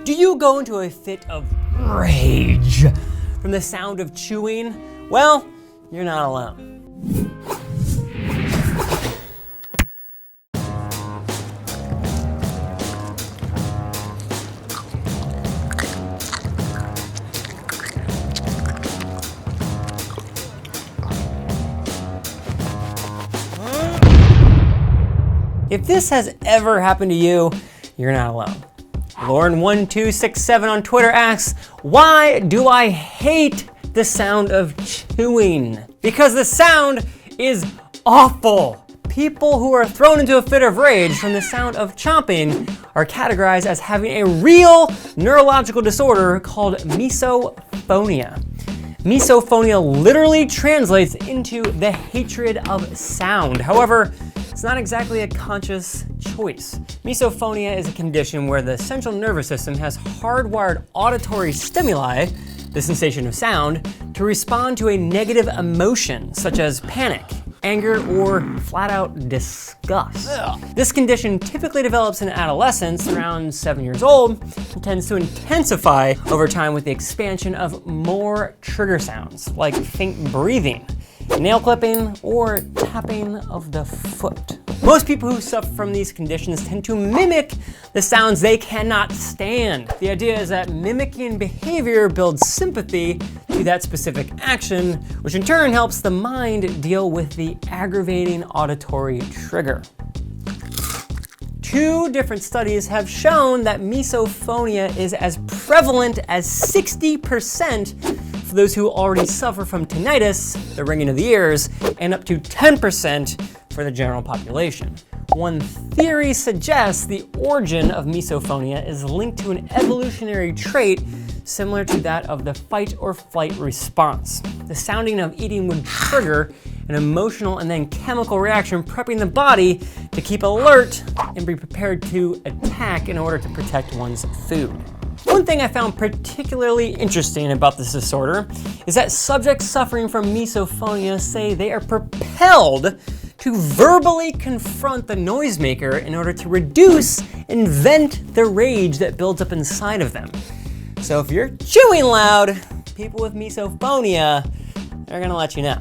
Do you go into a fit of rage from the sound of chewing? Well, you're not alone. If this has ever happened to you, you're not alone. Lauren1267 on Twitter asks, why do I hate the sound of chewing? Because the sound is awful. People who are thrown into a fit of rage from the sound of chomping are categorized as having a real neurological disorder called misophonia. Misophonia literally translates into the hatred of sound. However, it's not exactly a conscious choice. Misophonia is a condition where the central nervous system has hardwired auditory stimuli, the sensation of sound, to respond to a negative emotion, such as panic, anger, or flat out disgust. This condition typically develops in adolescence around 7 years old and tends to intensify over time with the expansion of more trigger sounds, like faint breathing, nail clipping, or tapping of the foot. Most people who suffer from these conditions tend to mimic the sounds they cannot stand. The idea is that mimicking behavior builds sympathy to that specific action, which in turn helps the mind deal with the aggravating auditory trigger. 2 different studies have shown that misophonia is as prevalent as 60% for those who already suffer from tinnitus, the ringing of the ears, and up to 10% for the general population. One theory suggests the origin of misophonia is linked to an evolutionary trait similar to that of the fight or flight response. The sounding of eating would trigger an emotional and then chemical reaction, prepping the body to keep alert and be prepared to attack in order to protect one's food. One thing I found particularly interesting about this disorder is that subjects suffering from misophonia say they are propelled to verbally confront the noisemaker in order to reduce and vent the rage that builds up inside of them. So if you're chewing loud, people with misophonia, they're gonna let you know.